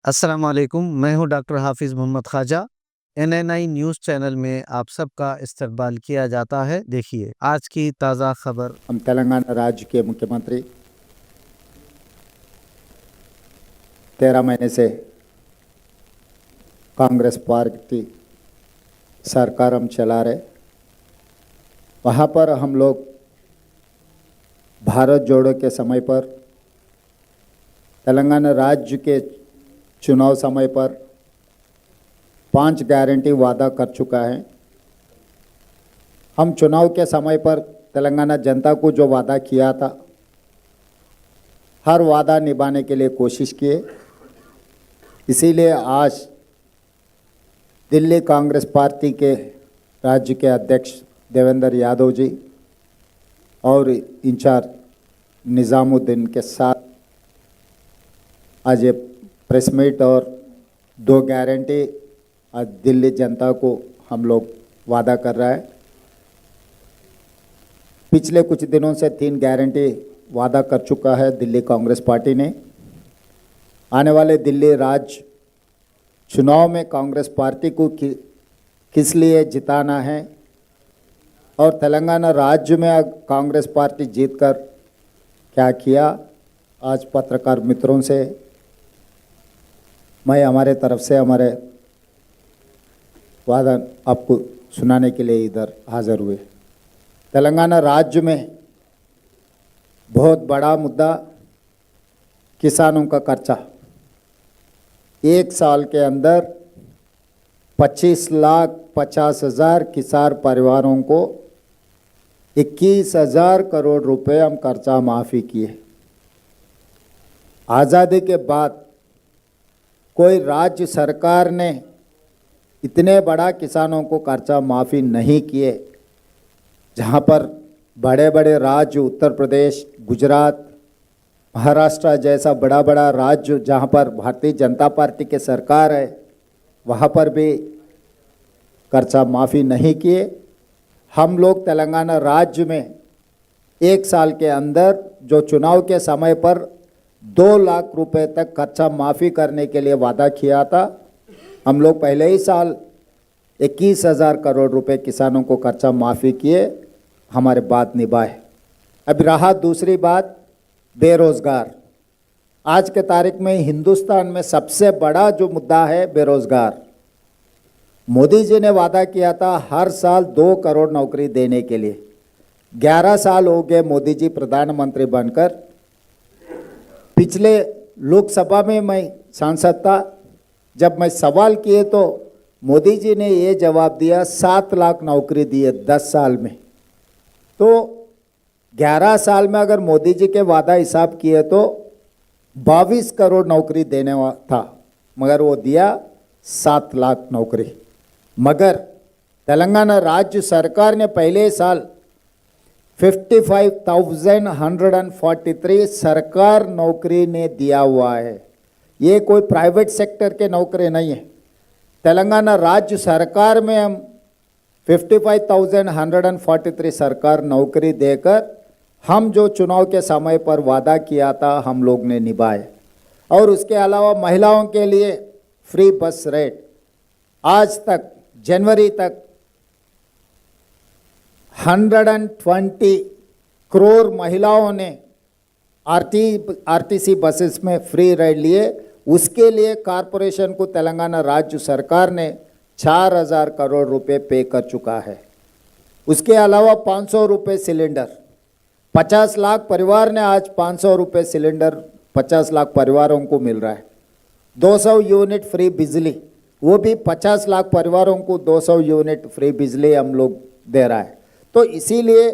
अस्सलाम वालेकुम, मैं हूं डॉक्टर हाफिज़ Mohammad Khwaja. NNI news channel में आप सबका इस्तकबाल किया जाता है। देखिए आज की ताज़ा खबर। हम तेलंगाना राज्य के मुख्यमंत्री 13 महीने से कांग्रेस पार्टी सरकार हम चला रहे। वहाँ पर हम लोग भारत जोड़ो के समय पर, तेलंगाना राज्य के चुनाव समय पर 5 गारंटी वादा कर चुका है। हम चुनाव के समय पर तेलंगाना जनता को जो वादा किया था, हर वादा निभाने के लिए कोशिश किए। इसीलिए आज दिल्ली कांग्रेस पार्टी के राज्य के अध्यक्ष देवेंद्र यादव जी और इंचार्ज निज़ामुद्दीन के साथ आज ये प्रेस मीट और 2 गारंटी आज दिल्ली जनता को हम लोग वादा कर रहा है। पिछले कुछ दिनों से 3 गारंटी वादा कर चुका है दिल्ली कांग्रेस पार्टी ने। आने वाले दिल्ली राज्य चुनाव में कांग्रेस पार्टी को किस लिए जिताना है और तेलंगाना राज्य में कांग्रेस पार्टी जीतकर क्या किया, आज पत्रकार मित्रों से मैं हमारे तरफ से हमारे वादा आपको सुनाने के लिए इधर हाज़िर हुए। तेलंगाना राज्य में बहुत बड़ा मुद्दा किसानों का कर्जा। 1 साल के अंदर 25,50,000 किसान परिवारों को 21,000 करोड़ रुपए हम कर्जा माफ़ी किए। आज़ादी के बाद कोई राज्य सरकार ने इतने बड़ा किसानों को कर्जा माफ़ी नहीं किए। जहाँ पर बड़े बड़े राज्य उत्तर प्रदेश, गुजरात, महाराष्ट्र जैसा बड़ा बड़ा राज्य जहाँ पर भारतीय जनता पार्टी के सरकार है, वहाँ पर भी कर्जा माफ़ी नहीं किए। हम लोग तेलंगाना राज्य में 1 साल के अंदर जो चुनाव के समय पर 2 लाख रुपए तक कर्जा माफ़ी करने के लिए वादा किया था, हम लोग पहले ही साल 21,000 करोड़ रुपए किसानों को कर्जा माफ़ी किए, हमारे बात निभाए। अब रहा दूसरी बात, बेरोज़गार। आज के तारीख में हिंदुस्तान में सबसे बड़ा जो मुद्दा है बेरोज़गार। मोदी जी ने वादा किया था हर साल 2 करोड़ नौकरी देने के लिए। 11 साल हो गए मोदी जी प्रधानमंत्री बनकर। पिछले लोकसभा में मैं सांसद था, जब मैं सवाल किए तो मोदी जी ने ये जवाब दिया 7 लाख नौकरी दिए 10 साल में। तो 11 साल में अगर मोदी जी के वादा हिसाब किए तो 22 करोड़ नौकरी देने था, मगर वो दिया 7 लाख नौकरी। मगर तेलंगाना राज्य सरकार ने पहले साल 55,143 सरकार नौकरी ने दिया हुआ है। ये कोई प्राइवेट सेक्टर के नौकरी नहीं है। तेलंगाना राज्य सरकार में हम 55,143 सरकार नौकरी देकर हम जो चुनाव के समय पर वादा किया था हम लोग ने निभाए। और उसके अलावा महिलाओं के लिए फ्री बस रेट, आज तक जनवरी तक 120 करोड़ महिलाओं ने आरटीसी बसेस में फ्री राइड लिए। उसके लिए कॉरपोरेशन को तेलंगाना राज्य सरकार ने 4,000 करोड़ रुपए पे कर चुका है। उसके अलावा 500 रुपये सिलेंडर, 50 लाख परिवार ने आज 500 रुपये सिलेंडर 50 लाख परिवारों को मिल रहा है। 200 यूनिट फ्री बिजली, वो भी 50 लाख परिवारों को 200 यूनिट फ्री बिजली हम लोग दे रहा है। तो इसीलिए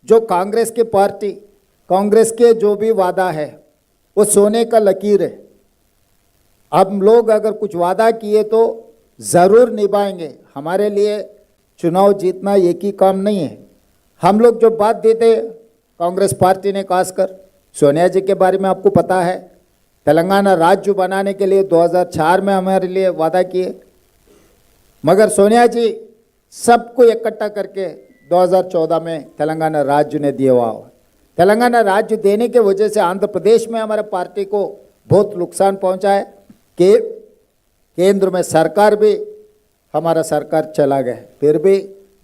जो कांग्रेस की पार्टी, कांग्रेस के जो भी वादा है वो सोने का लकीर है। हम लोग अगर कुछ वादा किए तो ज़रूर निभाएंगे। हमारे लिए चुनाव जीतना एक ही काम नहीं है। हम लोग जो बात देते कांग्रेस पार्टी ने, खासकर सोनिया जी के बारे में आपको पता है, तेलंगाना राज्य बनाने के लिए 2004 में हमारे लिए वादा किए, मगर सोनिया जी सबको इकट्ठा करके 2014 में तेलंगाना राज्य ने दिया हुआ। तेलंगाना राज्य देने के वजह से आंध्र प्रदेश में हमारे पार्टी को बहुत नुकसान पहुंचा है। कि केंद्र में सरकार भी हमारा सरकार चला गया, फिर भी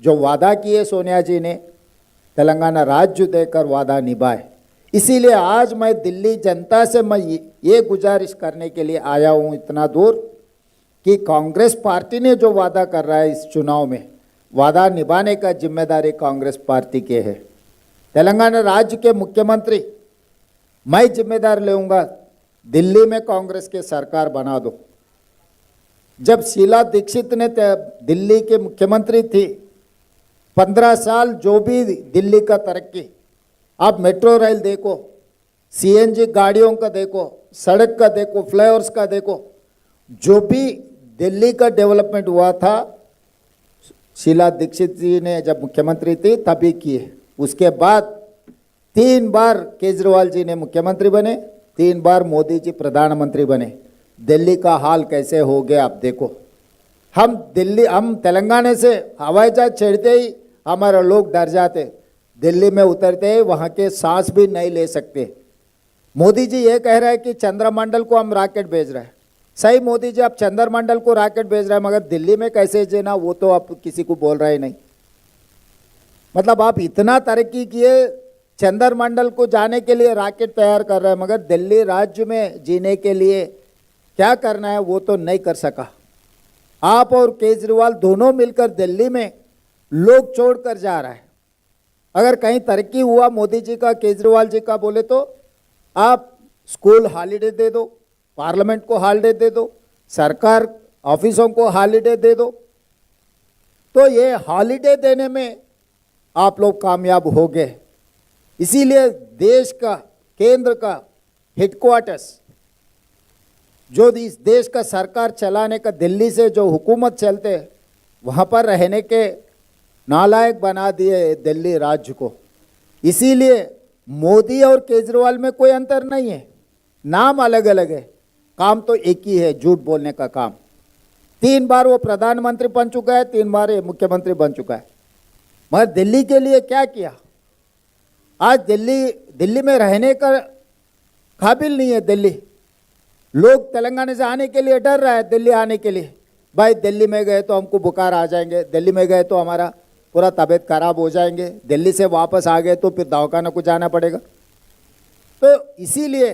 जो वादा किए सोनिया जी ने तेलंगाना राज्य देकर वादा निभाए। इसीलिए आज मैं दिल्ली जनता से मैं ये गुजारिश करने के लिए आया हूँ इतना दूर कि कांग्रेस पार्टी ने जो वादा कर रहा है इस चुनाव में, वादा निभाने का जिम्मेदारी कांग्रेस पार्टी के है। तेलंगाना राज्य के मुख्यमंत्री मैं जिम्मेदार लेऊंगा, दिल्ली में कांग्रेस के सरकार बना दो। जब शीला दीक्षित ने दिल्ली के मुख्यमंत्री थी, 15 साल जो भी दिल्ली का तरक्की, आप मेट्रो रेल देखो, सीएनजी गाड़ियों का देखो, सड़क का देखो, फ्लाईओवर्स का देखो, जो भी दिल्ली का डेवलपमेंट हुआ था शीला दीक्षित जी ने जब मुख्यमंत्री थी तभी किए। उसके बाद 3 बार केजरीवाल जी ने मुख्यमंत्री बने, 3 बार मोदी जी प्रधानमंत्री बने। दिल्ली का हाल कैसे हो गया आप देखो। हम तेलंगाना से हवाई जहाज चढ़ते ही हमारे लोग डर जाते, दिल्ली में उतरते ही वहाँ के सांस भी नहीं ले सकते। मोदी जी ये कह रहे हैं कि चंद्रमंडल को हम रॉकेट भेज रहे हैं। सही मोदी जी, आप चंद्रमंडल को रॉकेट भेज रहे हैं, मगर दिल्ली में कैसे जीना वो तो आप किसी को बोल रहे नहीं। मतलब आप इतना तरक्की किए, चंद्रमंडल को जाने के लिए रॉकेट तैयार कर रहे हैं, मगर दिल्ली राज्य में जीने के लिए क्या करना है वो तो नहीं कर सका। आप और केजरीवाल दोनों मिलकर दिल्ली में लोग छोड़कर जा रहा है। अगर कहीं तरक्की हुआ मोदी जी का, केजरीवाल जी का बोले तो आप स्कूल हॉलीडे दे दो, पार्लियामेंट को हॉलीडे दे दो, सरकार ऑफिसों को हॉलीडे दे दो। तो ये हॉलीडे देने में आप लोग कामयाब हो गए। इसीलिए देश का, केंद्र का हेडक्वार्टर्स, जो इस देश का सरकार चलाने का दिल्ली से जो हुकूमत चलते, वहाँ पर रहने के नालायक बना दिए दिल्ली राज्य को। इसीलिए मोदी और केजरीवाल में कोई अंतर नहीं है, नाम अलग अलग है, काम तो एक ही है, झूठ बोलने का काम। 3 बार वो प्रधानमंत्री बन चुका है, 3 बार ये मुख्यमंत्री बन चुका है, मगर दिल्ली के लिए क्या किया? आज दिल्ली में रहने का काबिल नहीं है। दिल्ली लोग तेलंगाना से आने के लिए डर रहा है, दिल्ली आने के लिए। भाई दिल्ली में गए तो हमको बुखार आ जाएंगे, दिल्ली में गए तो हमारा पूरा तबीयत खराब हो जाएंगे, दिल्ली से वापस आ गए तो फिर दवाखाना को जाना पड़ेगा। तो इसीलिए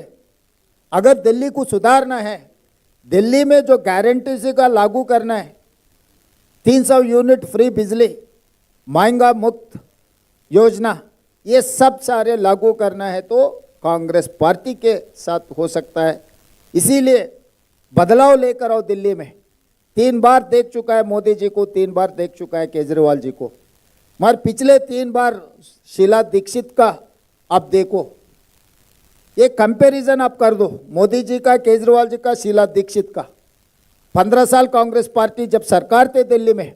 अगर दिल्ली को सुधारना है, दिल्ली में जो गारंटी का लागू करना है, 300 यूनिट फ्री बिजली, महंगा मुक्त योजना, ये सब सारे लागू करना है तो कांग्रेस पार्टी के साथ हो सकता है। इसीलिए बदलाव लेकर आओ दिल्ली में। 3 बार देख चुका है मोदी जी को, 3 बार देख चुका है केजरीवाल जी को, मगर पिछले 3 बार शीला दीक्षित का आप देखो, ये कंपैरिजन आप कर दो, मोदी जी का, केजरीवाल जी का, शीला दीक्षित का। 15 साल कांग्रेस पार्टी जब सरकार थे दिल्ली में,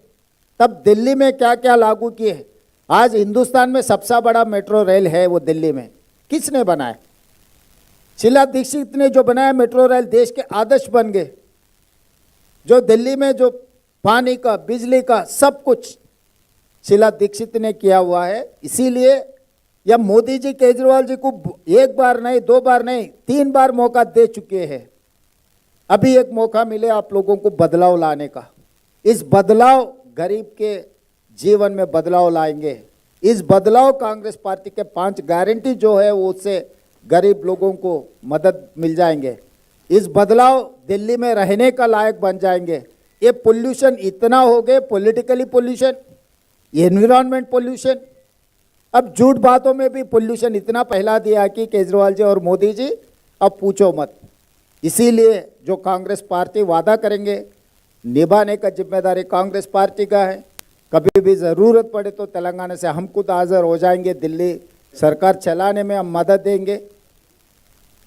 तब दिल्ली में क्या क्या लागू किए। आज हिंदुस्तान में सबसे बड़ा मेट्रो रेल है वो दिल्ली में, किसने बनाया? शीला दीक्षित ने जो बनाया मेट्रो रेल, देश के आदर्श बन गए। जो दिल्ली में जो पानी का, बिजली का, सब कुछ शीला दीक्षित ने किया हुआ है। इसीलिए या मोदी जी केजरीवाल जी को 1 बार नहीं, 2 बार नहीं, 3 बार मौका दे चुके हैं। अभी एक मौका मिले आप लोगों को बदलाव लाने का। इस बदलाव गरीब के जीवन में बदलाव लाएंगे। इस बदलाव कांग्रेस पार्टी के 5 गारंटी जो है वो उससे गरीब लोगों को मदद मिल जाएंगे। इस बदलाव दिल्ली में रहने का लायक बन जाएंगे। ये पोल्यूशन इतना हो गए, पॉलिटिकली पोल्यूशन, एनवायरमेंट पोल्यूशन, अब झूठ बातों में भी पोल्यूशन इतना फैला दिया कि केजरीवाल जी और मोदी जी अब पूछो मत। इसीलिए जो कांग्रेस पार्टी वादा करेंगे, निभाने का जिम्मेदारी कांग्रेस पार्टी का है। कभी भी ज़रूरत पड़े तो तेलंगाना से हम खुद हाजिर हो जाएंगे, दिल्ली सरकार चलाने में हम मदद देंगे।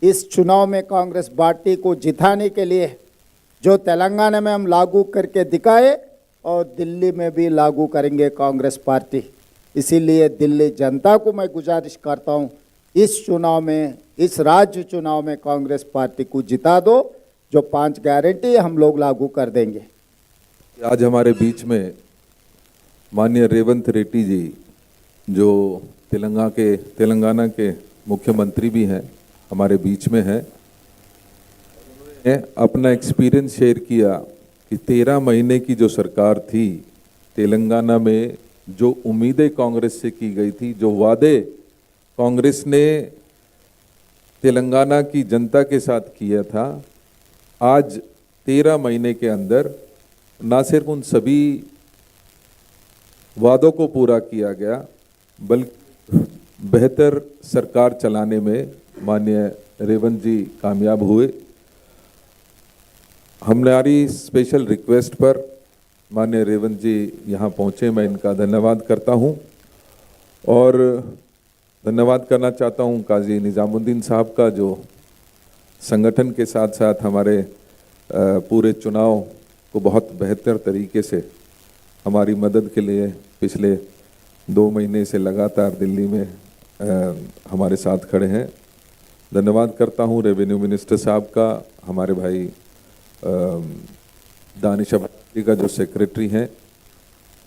इस चुनाव में कांग्रेस पार्टी को जिताने के लिए जो तेलंगाना में हम लागू करके दिखाए और दिल्ली में भी लागू करेंगे कांग्रेस पार्टी। इसीलिए दिल्ली जनता को मैं गुजारिश करता हूँ, इस चुनाव में, इस राज्य चुनाव में कांग्रेस पार्टी को जिता दो। जो 5 गारंटी हम लोग लागू कर देंगे। आज हमारे बीच में माननीय रेवंत रेड्डी जी, जो तेलंगाना के मुख्यमंत्री भी हैं, हमारे बीच में हैं। ने अपना एक्सपीरियंस शेयर किया कि 13 महीने की जो सरकार थी तेलंगाना में, जो उम्मीदें कांग्रेस से की गई थी, जो वादे कांग्रेस ने तेलंगाना की जनता के साथ किया था, आज 13 महीने के अंदर ना सिर्फ उन सभी वादों को पूरा किया गया, बल्कि बेहतर सरकार चलाने में माननीय रेवंत जी कामयाब हुए। हमारी स्पेशल रिक्वेस्ट पर माननीय रेवंत जी यहाँ पहुँचे, मैं इनका धन्यवाद करता हूँ और धन्यवाद करना चाहता हूँ काजी निज़ामुद्दीन साहब का, जो संगठन के साथ साथ हमारे पूरे चुनाव को बहुत बेहतर तरीके से हमारी मदद के लिए पिछले 2 महीने से लगातार दिल्ली में हमारे साथ खड़े हैं। धन्यवाद करता हूँ रेवेन्यू मिनिस्टर साहब का, हमारे भाई दानिश अब्बासी का जो सेक्रेटरी हैं,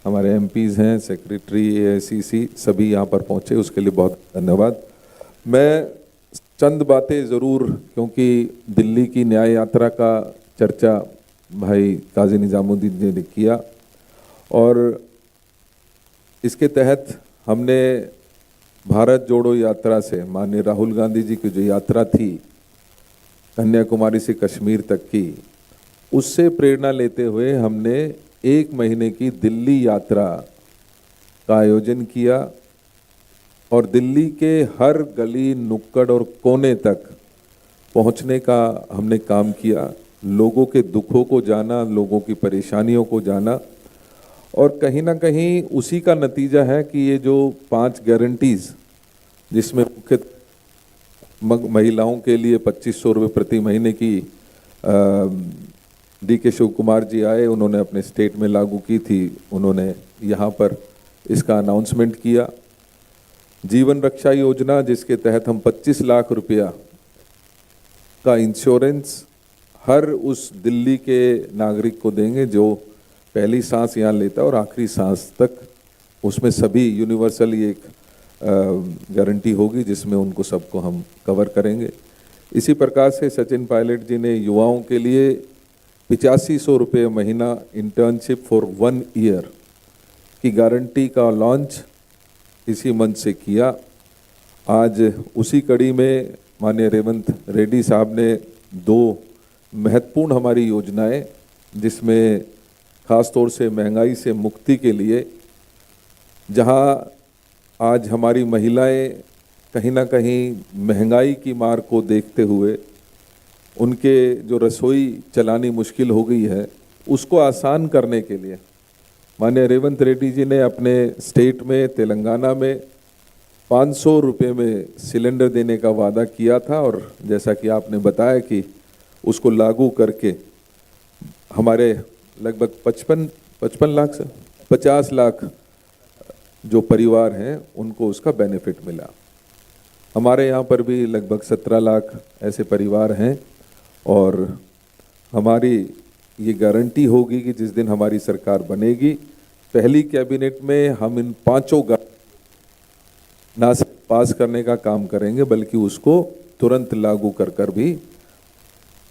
हमारे एमपीज़ हैं, सेक्रेटरी एआईसीसी सभी यहाँ पर पहुँचे, उसके लिए बहुत धन्यवाद। मैं चंद बातें ज़रूर, क्योंकि दिल्ली की न्याय यात्रा का चर्चा भाई काजी निज़ामुद्दीन जी ने किया और इसके तहत हमने भारत जोड़ो यात्रा से माननीय राहुल गांधी जी की जो यात्रा थी कन्याकुमारी से कश्मीर तक की, उससे प्रेरणा लेते हुए हमने 1 महीने की दिल्ली यात्रा का आयोजन किया और दिल्ली के हर गली नुक्कड़ और कोने तक पहुंचने का हमने काम किया, लोगों के दुखों को जाना, लोगों की परेशानियों को जाना और कहीं ना कहीं उसी का नतीजा है कि ये जो 5 गारंटीज़, जिसमें मुख्य महिलाओं के लिए 2500 रुपये प्रति महीने की DK शिव कुमार जी आए, उन्होंने अपने स्टेट में लागू की थी, उन्होंने यहाँ पर इसका अनाउंसमेंट किया। जीवन रक्षा योजना, जिसके तहत हम 25 लाख रुपया का इंश्योरेंस हर उस दिल्ली के नागरिक को देंगे जो पहली सांस यहाँ लेता है और आखिरी सांस तक, उसमें सभी यूनिवर्सली एक गारंटी होगी जिसमें उनको सबको हम कवर करेंगे। इसी प्रकार से सचिन पायलट जी ने युवाओं के लिए 8500 रुपये महीना इंटर्नशिप फॉर 1 ईयर की गारंटी का लॉन्च इसी मंच से किया। आज उसी कड़ी में माननीय रेवंत रेड्डी साहब ने 2 महत्वपूर्ण हमारी योजनाएं, जिसमें ख़ास तौर से महंगाई से मुक्ति के लिए, जहां आज हमारी महिलाएं कहीं ना कहीं महंगाई की मार को देखते हुए उनके जो रसोई चलानी मुश्किल हो गई है, उसको आसान करने के लिए माननीय रेवंत रेड्डी जी ने अपने स्टेट में तेलंगाना में 500 रुपये में सिलेंडर देने का वादा किया था और जैसा कि आपने बताया कि उसको लागू करके हमारे लगभग 55 लाख से 50 लाख जो परिवार हैं उनको उसका बेनिफिट मिला। हमारे यहाँ पर भी लगभग 17 लाख ऐसे परिवार हैं और हमारी ये गारंटी होगी कि जिस दिन हमारी सरकार बनेगी, पहली कैबिनेट में हम इन 5 ना सिर्फ पास करने का काम करेंगे बल्कि उसको तुरंत लागू कर भी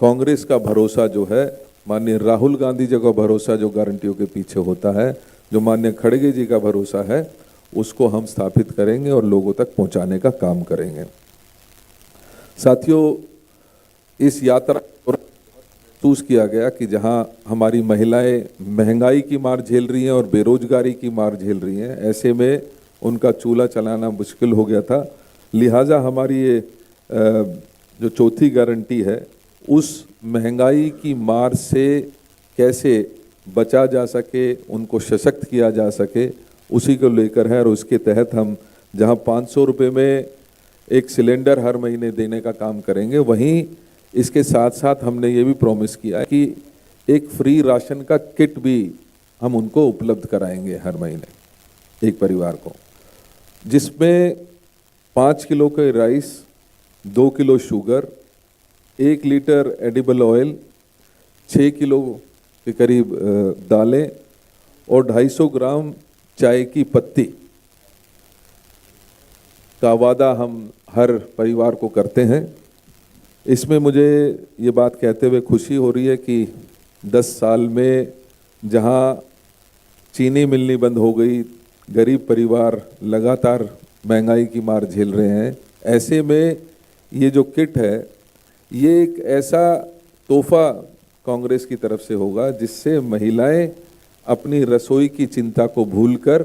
कांग्रेस का भरोसा जो है, माननीय राहुल गांधी जी का भरोसा जो गारंटियों के पीछे होता है, जो माननीय खड़गे जी का भरोसा है, उसको हम स्थापित करेंगे और लोगों तक पहुंचाने का काम करेंगे। साथियों, इस यात्रा महसूस किया गया कि जहां हमारी महिलाएं महंगाई की मार झेल रही हैं और बेरोजगारी की मार झेल रही हैं, ऐसे में उनका चूल्हा चलाना मुश्किल हो गया था। लिहाजा हमारी ये जो चौथी गारंटी है, उस महंगाई की मार से कैसे बचा जा सके, उनको सशक्त किया जा सके, उसी को लेकर है। और उसके तहत हम जहां 500 रुपये में एक सिलेंडर हर महीने देने का काम करेंगे, वहीं इसके साथ साथ हमने ये भी प्रॉमिस किया कि एक फ्री राशन का किट भी हम उनको उपलब्ध कराएंगे हर महीने एक परिवार को, जिसमें 5 किलो के rice, 2 kilo sugar, 1 litre edible oil, 6 kilo के करीब दालें और 250 ग्राम चाय की पत्ती का वादा हम हर परिवार को करते हैं। इसमें मुझे ये बात कहते हुए खुशी हो रही है कि 10 साल में जहां चीनी मिलनी बंद हो गई, गरीब परिवार लगातार महंगाई की मार झेल रहे हैं, ऐसे में ये जो किट है ये एक ऐसा तोहफा कांग्रेस की तरफ से होगा जिससे महिलाएं अपनी रसोई की चिंता को भूलकर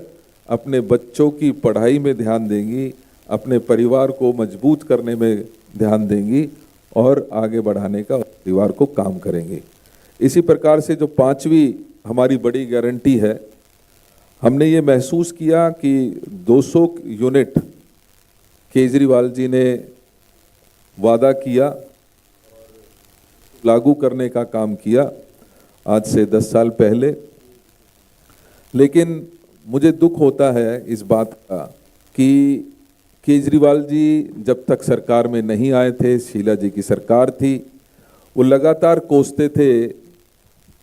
अपने बच्चों की पढ़ाई में ध्यान देंगी, अपने परिवार को मजबूत करने में ध्यान देंगी और आगे बढ़ाने का परिवार को काम करेंगी। इसी प्रकार से जो 5वीं हमारी बड़ी गारंटी है, हमने ये महसूस किया कि 200 यूनिट केजरीवाल जी ने वादा किया, लागू करने का काम किया आज से 10 साल पहले। लेकिन मुझे दुख होता है इस बात का कि केजरीवाल जी जब तक सरकार में नहीं आए थे, शीला जी की सरकार थी, वो लगातार कोसते थे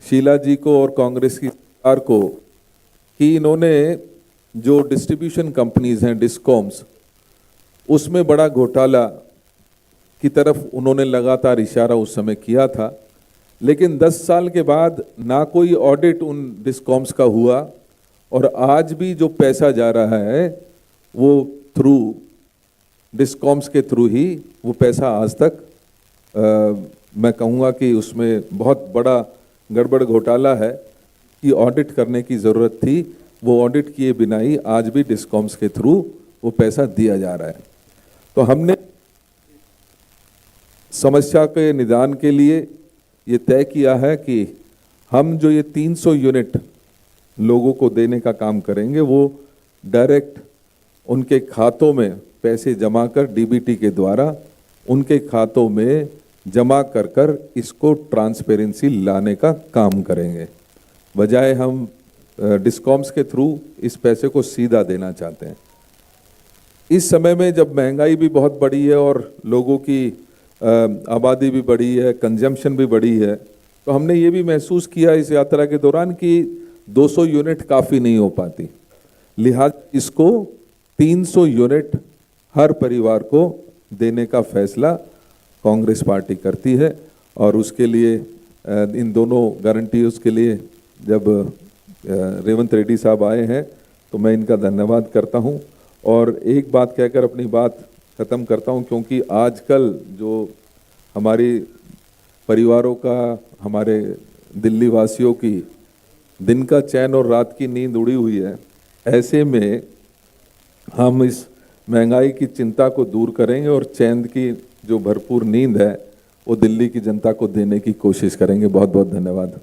शीला जी को और कांग्रेस की सरकार को कि इन्होंने जो डिस्ट्रीब्यूशन कंपनीज हैं, डिस्कॉम्स, उसमें बड़ा घोटाला की तरफ उन्होंने लगातार इशारा उस समय किया था। लेकिन 10 साल के बाद ना कोई ऑडिट उन डिस्कॉम्स का हुआ और आज भी जो पैसा जा रहा है वो थ्रू डिस्कॉम्स के थ्रू ही वो पैसा आज तक मैं कहूँगा कि उसमें बहुत बड़ा गड़बड़ घोटाला है कि ऑडिट करने की ज़रूरत थी। वो ऑडिट किए बिना ही आज भी डिस्कॉम्स के थ्रू वो पैसा दिया जा रहा है। तो हमने समस्या के निदान के लिए ये तय किया है कि हम जो ये 300 यूनिट लोगों को देने का काम करेंगे वो डायरेक्ट उनके खातों में पैसे जमा कर डीबीटी के द्वारा उनके खातों में जमा कर कर इसको ट्रांसपेरेंसी लाने का काम करेंगे, बजाय हम डिस्कॉम्स के थ्रू इस पैसे को सीधा देना चाहते हैं। इस समय में जब महंगाई भी बहुत बढ़ी है और लोगों की आबादी भी बढ़ी है, कंजम्पशन भी बढ़ी है, तो हमने ये भी महसूस किया इस यात्रा के दौरान कि 200 यूनिट काफ़ी नहीं हो पाती, लिहाजा इसको 300 यूनिट हर परिवार को देने का फैसला कांग्रेस पार्टी करती है। और उसके लिए इन दोनों गारंटीज के लिए जब रेवंत रेड्डी साहब आए हैं तो मैं इनका धन्यवाद करता हूं। और एक बात कहकर अपनी बात ख़त्म करता हूं, क्योंकि आजकल जो हमारी परिवारों का, हमारे दिल्ली वासियों की दिन का चैन और रात की नींद उड़ी हुई है, ऐसे में हम इस महंगाई की चिंता को दूर करेंगे और चैन की जो भरपूर नींद है वो दिल्ली की जनता को देने की कोशिश करेंगे। बहुत बहुत धन्यवाद।